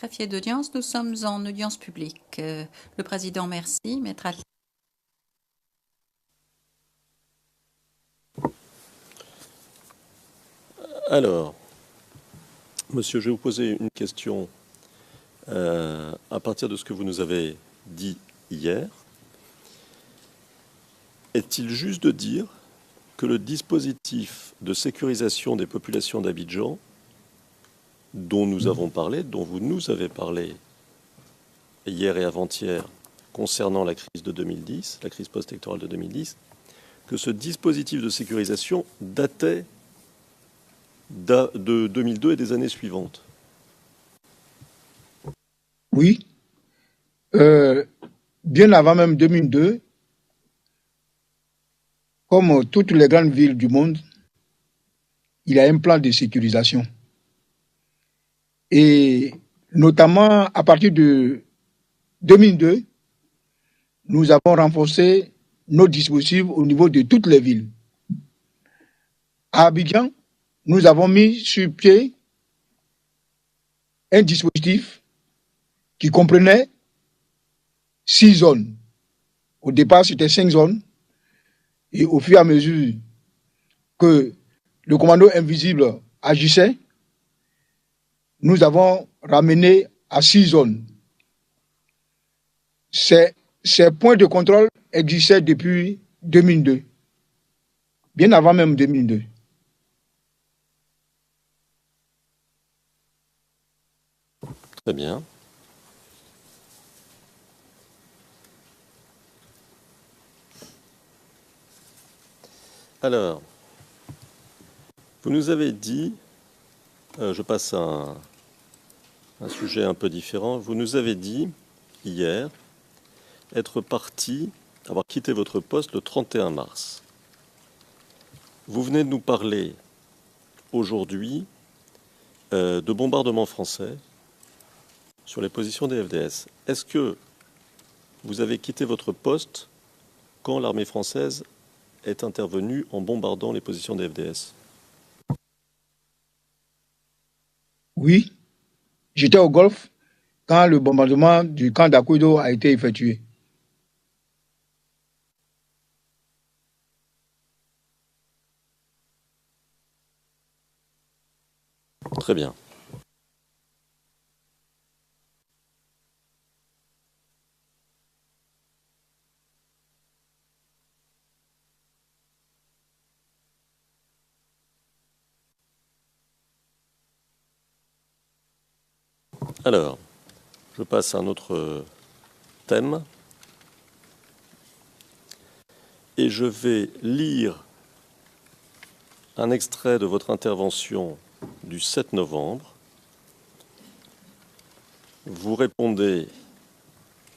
Greffier d'audience, nous sommes en audience publique. Le président, merci. Maître Attal. Alors, monsieur, je vais vous poser une question à partir de ce que vous nous avez dit hier. Est-il juste de dire que le dispositif de sécurisation des populations d'Abidjan, dont nous avons parlé, dont vous nous avez parlé hier et avant-hier concernant la crise de 2010, la crise post-électorale de 2010, que ce dispositif de sécurisation datait de 2002 et des années suivantes? Oui. Bien avant même 2002, comme toutes les grandes villes du monde, il y a un plan de sécurisation. Et notamment à partir de 2002, nous avons renforcé nos dispositifs au niveau de toutes les villes. À Abidjan, nous avons mis sur pied un dispositif qui comprenait 6 zones. Au départ, c'était 5 zones. Et au fur et à mesure que le commando invisible agissait, nous avons ramené à 6 zones. Ces points de contrôle existaient depuis 2002, bien avant même 2002. Très bien. Alors, vous nous avez dit, je passe à un sujet un peu différent, vous nous avez dit hier être parti, avoir quitté votre poste le 31 mars. Vous venez de nous parler aujourd'hui de bombardements français sur les positions des FDS. Est-ce que vous avez quitté votre poste quand l'armée française est intervenue en bombardant les positions des FDS? Oui, j'étais au Golfe quand le bombardement du camp d'Akudo a été effectué. Très bien. Alors, je passe à un autre thème et je vais lire un extrait de votre intervention du 7 novembre. Vous répondez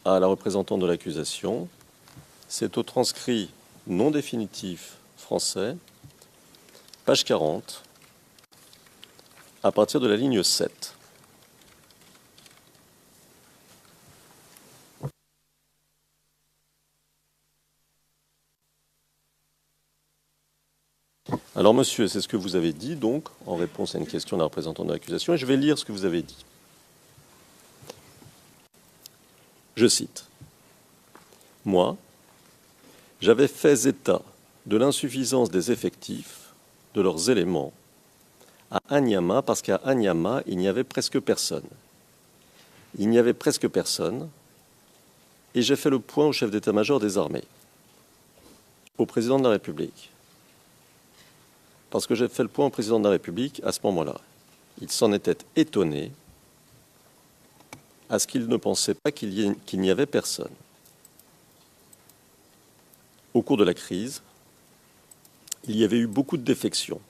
à la représentante de l'accusation. C'est au transcrit non définitif français, page 40, à partir de la ligne 7. Alors, monsieur, c'est ce que vous avez dit, donc, en réponse à une question de la représentante de l'accusation, et je vais lire ce que vous avez dit. Je cite. « Moi, j'avais fait état de l'insuffisance des effectifs, de leurs éléments, à Anyama, parce qu'à Anyama, il n'y avait presque personne. Il n'y avait presque personne, et j'ai fait le point au chef d'état-major des armées, au président de la République. Parce que j'ai fait le point au président de la République à ce moment-là. Il s'en était étonné à ce qu'il ne pensait pas qu'il n'y avait personne. Au cours de la crise, il y avait eu beaucoup de défections.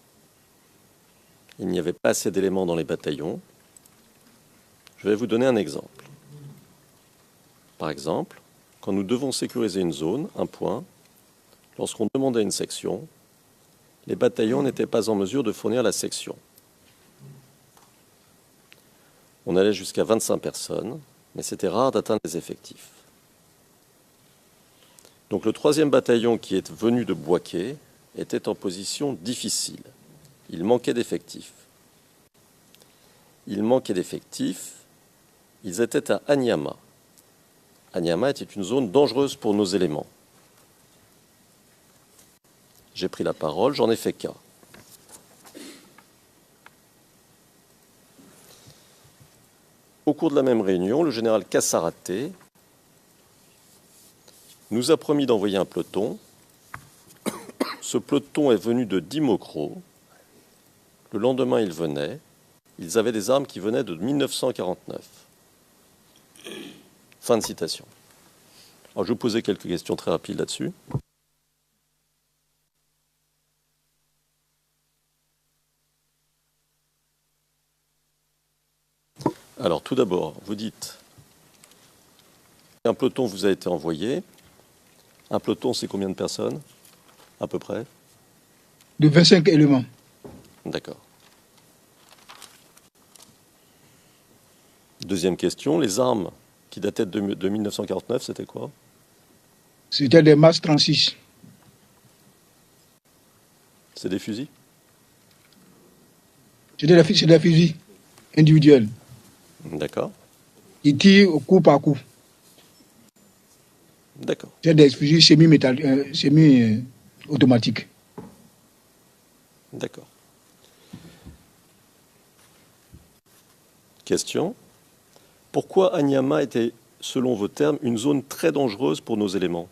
Il n'y avait pas assez d'éléments dans les bataillons. Je vais vous donner un exemple. Par exemple, quand nous devons sécuriser une zone, un point, lorsqu'on demandait une section, les bataillons n'étaient pas en mesure de fournir la section. On allait jusqu'à 25 personnes, mais c'était rare d'atteindre les effectifs. Donc le 3e bataillon qui est venu de Bouaké était en position difficile. Il manquait d'effectifs. Il manquait d'effectifs Ils étaient à Anyama. Anyama était une zone dangereuse pour nos éléments. J'ai pris la parole, j'en ai fait cas. Au cours de la même réunion, le général Kassaraté nous a promis d'envoyer un peloton. Ce peloton est venu de Dimokro. Le lendemain, il venait. Ils avaient des armes qui venaient de 1949. Fin de citation. Alors, je vais vous poser quelques questions très rapides là-dessus. Alors, tout d'abord, vous dites un peloton vous a été envoyé. Un peloton, c'est combien de personnes, à peu près? De 25 éléments. D'accord. Deuxième question, les armes qui dataient de 1949, c'était quoi? C'était des masses 36. C'est des fusils? C'était des fusils individuels. D'accord. Ils tirent au coup par coup. D'accord. C'est des fusils semi-automatiques. D'accord. Question. Pourquoi Anyama était, selon vos termes, une zone très dangereuse pour nos éléments?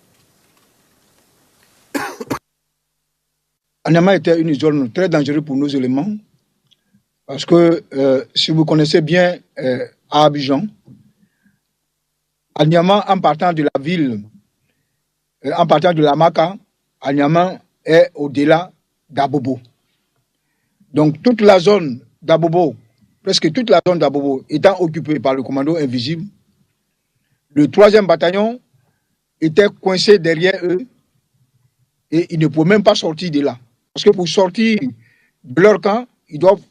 Anyama était une zone très dangereuse pour nos éléments parce que si vous connaissez bien à Abidjan, Anyama, en partant de la ville, en partant de la Maka, Anyama est au-delà d'Abobo. Donc toute la zone d'Abobo, presque toute la zone d'Abobo étant occupée par le commando invisible, le 3e bataillon était coincé derrière eux et ils ne pouvaient même pas sortir de là. Parce que pour sortir de leur camp, ils doivent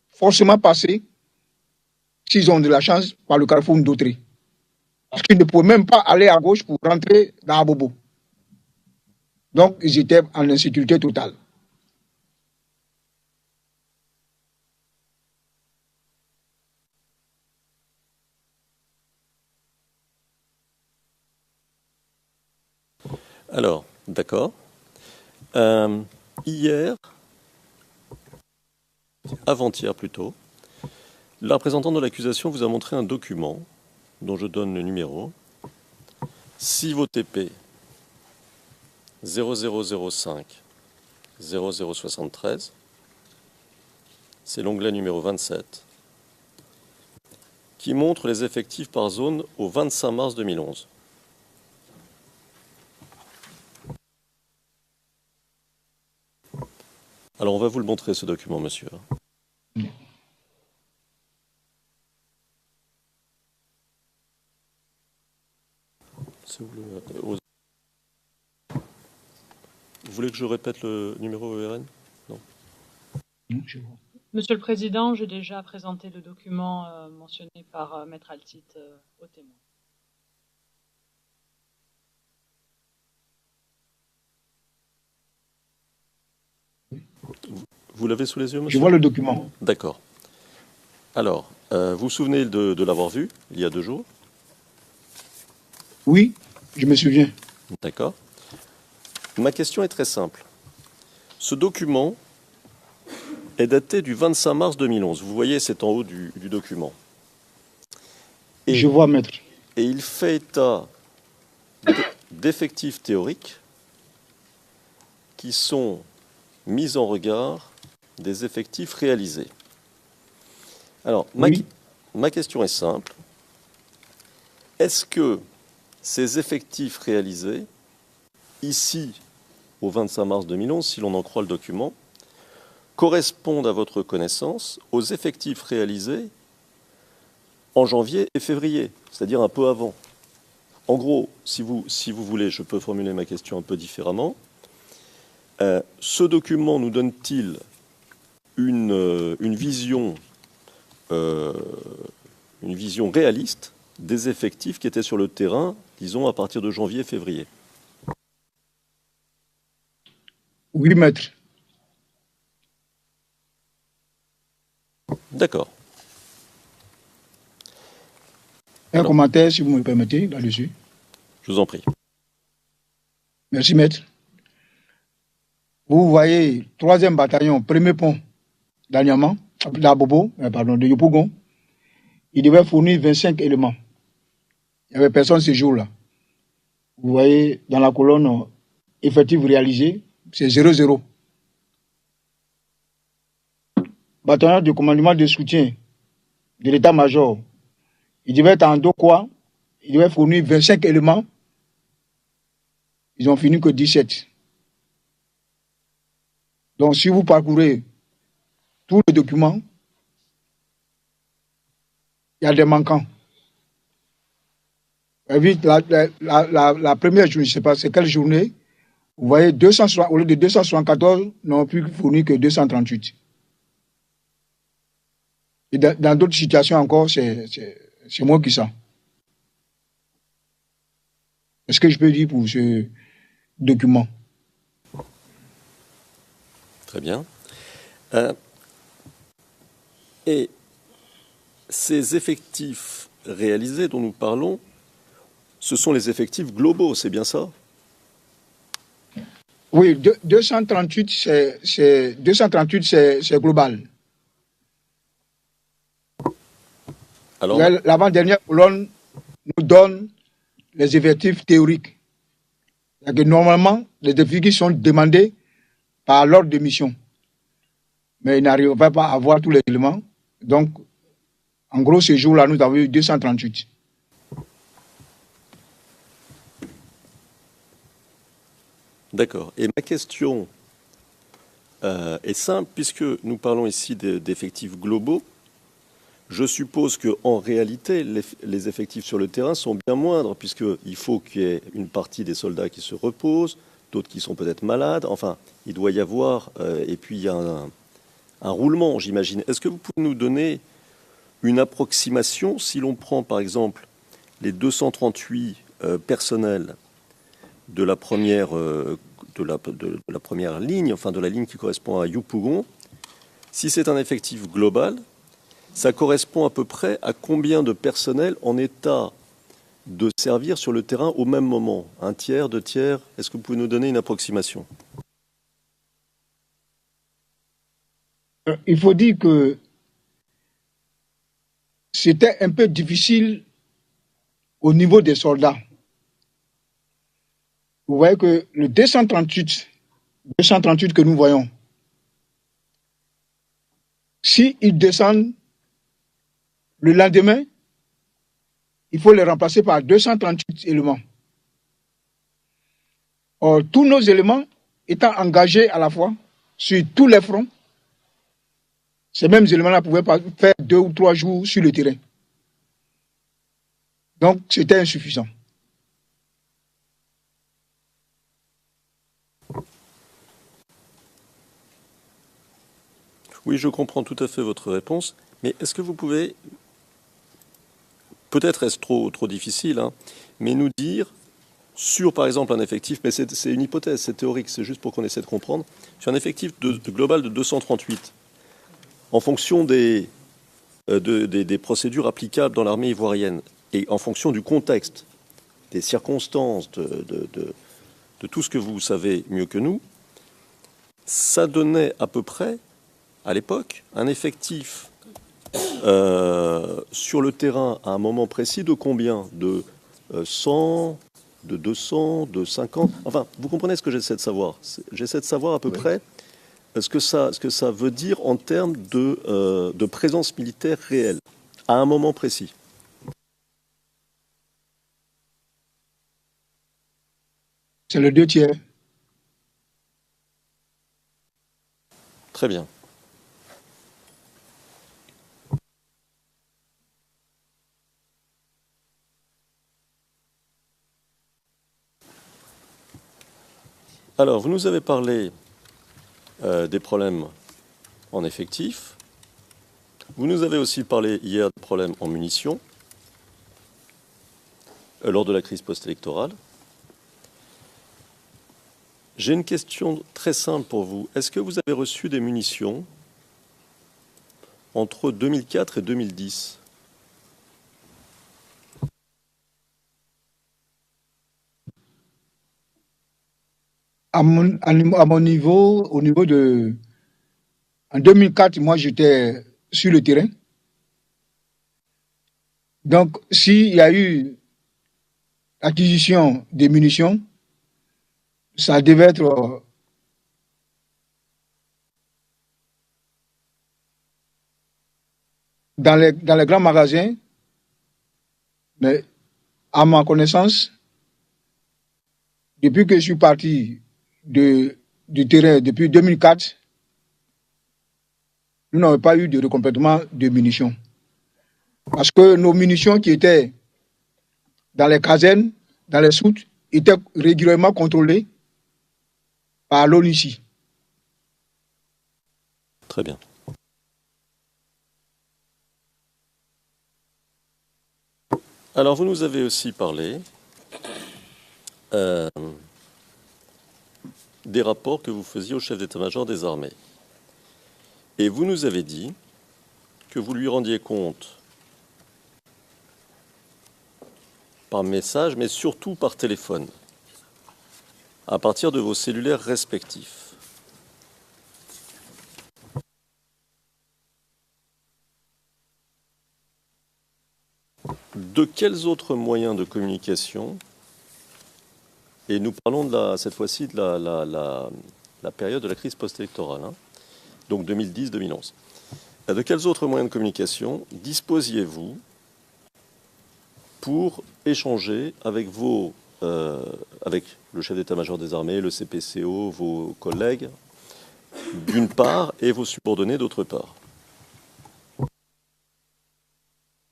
forcément passer, s'ils ont de la chance, par le carrefour Ndoutré. Parce qu'ils ne pouvaient même pas aller à gauche pour rentrer dans Abobo. Donc, ils étaient en insécurité totale. Alors, d'accord. Hier, avant-hier plutôt, la représentante de l'accusation vous a montré un document dont je donne le numéro. CIVOTP 0005 0073. C'est l'onglet numéro 27 qui montre les effectifs par zone au 25 mars 2011. Alors, on va vous le montrer, ce document, monsieur. Vous voulez que je répète le numéro ERN? Non. Monsieur le Président, j'ai déjà présenté le document mentionné par Maître Altit au témoin. Vous l'avez sous les yeux, monsieur? Je vois le document. D'accord. Alors, vous vous souvenez de l'avoir vu il y a 2 jours? Oui, je me souviens. D'accord. Ma question est très simple. Ce document est daté du 25 mars 2011. Vous voyez, c'est en haut du document. Et, je vois, maître. Et il fait état d'effectifs théoriques qui sont mis en regard des effectifs réalisés. Alors, ma question est simple. Est-ce que ces effectifs réalisés, ici, au 25 mars 2011, si l'on en croit le document, correspondent à votre connaissance aux effectifs réalisés en janvier et février, c'est-à-dire un peu avant? En gros, si vous voulez, je peux formuler ma question un peu différemment. Ce document nous donne-t-il une vision réaliste des effectifs qui étaient sur le terrain, disons, à partir de janvier-février? Oui, maître. D'accord. Un commentaire, si vous me le permettez, là-dessus. Je vous en prie. Merci, maître. Vous voyez, 3e bataillon, 1er pont d'Anyama, de Yopougon, il devait fournir 25 éléments. Il n'y avait personne ce jour-là. Vous voyez, dans la colonne effectif réalisé, c'est 0-0. Bataillon de commandement de soutien de l'état-major, il devait être en Dokwa, il devait fournir 25 éléments. Ils n'ont fini que 17. Donc, si vous parcourez tous les documents, il y a des manquants. La première journée, je ne sais pas c'est quelle journée, vous voyez, au lieu de 274, n'ont pu fournir que 238. Et dans d'autres situations encore, c'est moins que ça. Est-ce que je peux dire pour ce document? Très bien. Et ces effectifs réalisés dont nous parlons, ce sont les effectifs globaux, c'est bien ça? Oui, 238, c'est global. Alors, l'avant-dernière colonne nous donne les effectifs théoriques. Que normalement, les effectifs sont demandés par l'ordre de mission. Mais ils n'arrivent pas à avoir tous les éléments. Donc, en gros, ce jour-là, nous avons eu 238. d'accord. Et ma question est simple, puisque nous parlons ici d'effectifs globaux. Je suppose qu'en réalité, les effectifs sur le terrain sont bien moindres, puisqu'il faut qu'il y ait une partie des soldats qui se reposent, d'autres qui sont peut-être malades. Enfin, il doit y avoir... et puis, il y a un roulement, j'imagine. Est-ce que vous pouvez nous donner une approximation, si l'on prend, par exemple, les 238 personnels de la première, de la première ligne, enfin de la ligne qui correspond à Yopougon, si c'est un effectif global, ça correspond à peu près à combien de personnel en état de servir sur le terrain au même moment? Un tiers, 2 tiers? Est-ce que vous pouvez nous donner une approximation? Il faut dire que c'était un peu difficile au niveau des soldats. Vous voyez que le 238 que nous voyons, s'ils descendent le lendemain, il faut les remplacer par 238 éléments. Or, tous nos éléments étant engagés à la fois sur tous les fronts, ces mêmes éléments-là pouvaient pas faire 2 ou 3 jours sur le terrain. Donc, c'était insuffisant. Oui, je comprends tout à fait votre réponse, mais est-ce que vous pouvez, peut-être est-ce trop difficile, hein, mais nous dire sur, par exemple, un effectif, mais c'est une hypothèse, c'est théorique, c'est juste pour qu'on essaie de comprendre, sur un effectif global de 238, en fonction des procédures applicables dans l'armée ivoirienne et en fonction du contexte, des circonstances, de tout ce que vous savez mieux que nous, ça donnait à peu près, à l'époque, un effectif sur le terrain à un moment précis de combien? De 100, de 200, de 50? Enfin, vous comprenez ce que j'essaie de savoir? J'essaie de savoir à peu près ce que ça veut dire en termes de présence militaire réelle, à un moment précis. C'est le 2 tiers. Très bien. Alors, vous nous avez parlé des problèmes en effectif. Vous nous avez aussi parlé hier des problèmes en munitions lors de la crise post-électorale. J'ai une question très simple pour vous. Est-ce que vous avez reçu des munitions entre 2004 et 2010? À mon niveau, au niveau de... En 2004, moi, j'étais sur le terrain. Donc, s'il y a eu acquisition des munitions, ça devait être dans les grands magasins, mais à ma connaissance, depuis que je suis parti du terrain, depuis 2004, nous n'avons pas eu de recomplètement de munitions. Parce que nos munitions qui étaient dans les casernes, dans les soutes, étaient régulièrement contrôlées par l'ONUCI. Très bien. Alors, vous nous avez aussi parlé des rapports que vous faisiez au chef d'état-major des armées. Et vous nous avez dit que vous lui rendiez compte par message, mais surtout par téléphone, à partir de vos cellulaires respectifs. De quels autres moyens de communication, et nous parlons cette fois-ci de la période de la crise post-électorale, hein, donc 2010-2011, de quels autres moyens de communication disposiez-vous pour échanger avec avec le chef d'état-major des armées, le CPCO, vos collègues, d'une part, et vos subordonnés, d'autre part?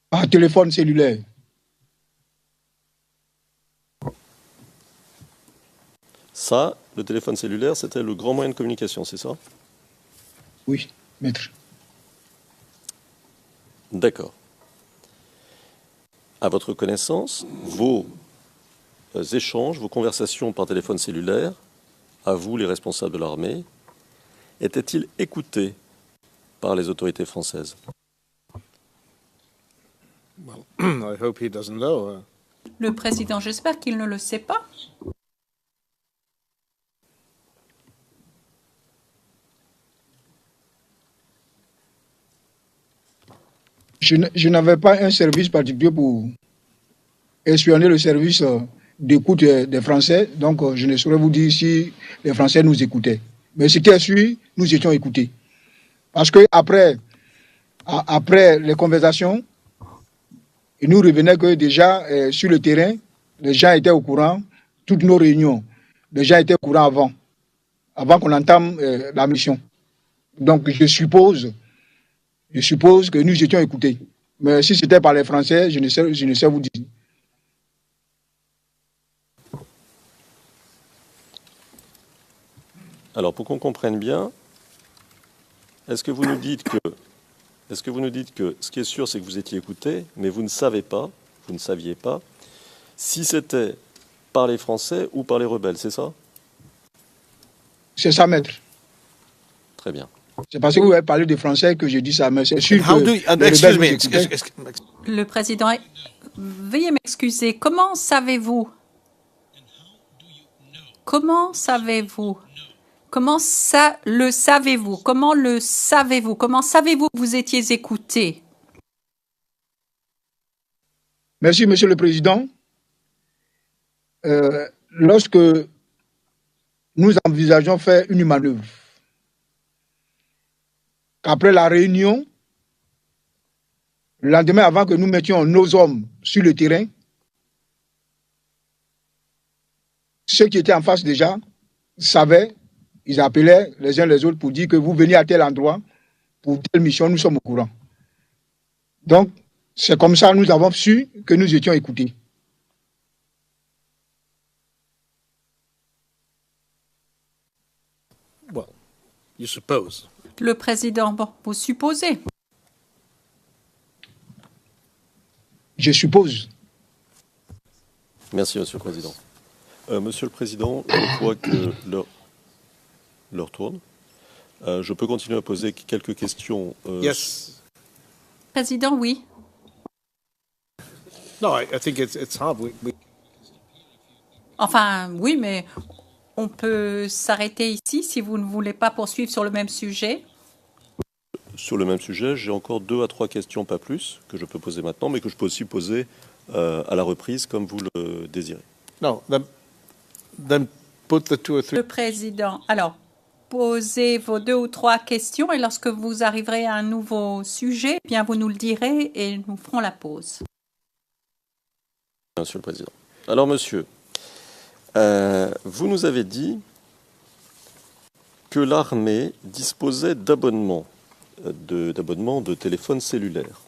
Par téléphone cellulaire. Ça, le téléphone cellulaire, c'était le grand moyen de communication, c'est ça? Oui, maître. D'accord. À votre connaissance, vos échanges, vos conversations par téléphone cellulaire, à vous, les responsables de l'armée, étaient-ils écoutés par les autorités françaises? Well, I hope he doesn't know. Le président, j'espère qu'il ne le sait pas. Je n'avais pas un service particulier pour espionner le service d'écoute des Français, donc je ne saurais vous dire si les Français nous écoutaient. Mais ce qui est sûr, nous étions écoutés. Parce que après les conversations, il nous revenait que déjà sur le terrain, les gens étaient au courant, toutes nos réunions, les gens étaient au courant avant qu'on entame la mission. Donc je suppose que nous étions écoutés. Mais si c'était par les Français, je ne sais vous dire. Alors, pour qu'on comprenne bien, est-ce que vous nous dites que ce qui est sûr, c'est que vous étiez écouté, mais vous ne saviez pas si c'était par les Français ou par les rebelles, c'est ça? C'est ça, maître. Très bien. C'est parce que vous avez parlé des Français que j'ai dit ça, mais c'est sûr How que do you, les excuse rebelles me, nous excuse, écoutaient. Le président, veuillez m'excuser. Comment savez-vous? Comment savez-vous? Comment ça le savez-vous? Comment le savez-vous? Comment savez-vous que vous étiez écouté? Merci, Monsieur le Président. Lorsque nous envisageons faire une manœuvre, qu'après la réunion, le lendemain, avant que nous mettions nos hommes sur le terrain, ceux qui étaient en face déjà savaient, ils appelaient les uns les autres pour dire que vous venez à tel endroit pour telle mission, nous sommes au courant. Donc, c'est comme ça que nous avons su que nous étions écoutés. well, you suppose. Le président, bon, vous supposez. Je suppose. Merci, Monsieur le Président. Monsieur le Président, je crois que l'heure tourne. Je peux continuer à poser quelques questions. Yes. Président, oui. No, I think it's hard. Enfin, oui, mais On peut s'arrêter ici si vous ne voulez pas poursuivre sur le même sujet. Sur le même sujet, j'ai encore 2 à 3 questions, pas plus, que je peux poser maintenant, mais que je peux aussi poser à la reprise, comme vous le désirez. No, then put the 2 or 3. Le président, alors, posez vos 2 ou 3 questions et lorsque vous arriverez à un nouveau sujet, eh bien vous nous le direz et nous ferons la pause. Monsieur le Président. Alors, monsieur, vous nous avez dit que l'armée disposait d'abonnements de téléphone cellulaire.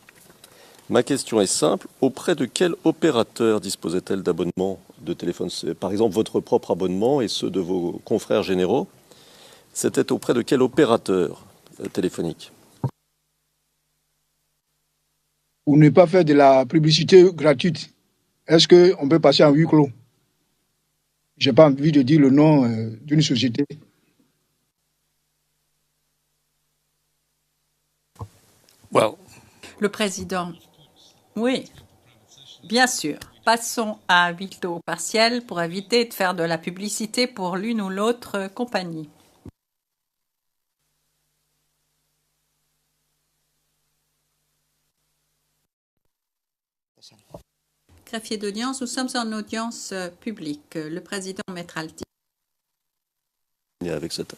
Ma question est simple. Auprès de quel opérateur disposait-elle d'abonnements de téléphone? Par exemple, votre propre abonnement et ceux de vos confrères généraux, c'était auprès de quel opérateur téléphonique? Pour ne pas faire de la publicité gratuite, est-ce qu'on peut passer en huis clos? Je n'ai pas envie de dire le nom d'une société. Well, Le président, oui, bien sûr. Passons à huis clos partiel pour éviter de faire de la publicité pour l'une ou l'autre compagnie. Greffier d'audience, nous sommes en audience publique. Le président Maître Altit. Avec cette...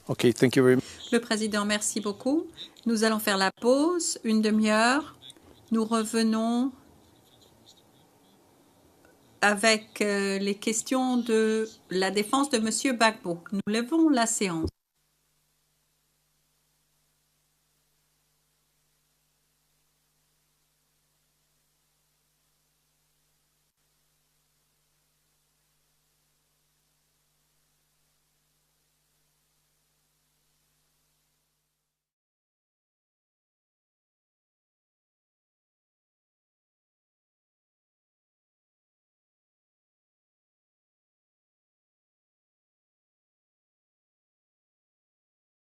okay, thank you very much. Le président, merci beaucoup. Nous allons faire la pause, une demi-heure. Nous revenons avec les questions de la défense de M. Gbagbo. Nous levons la séance.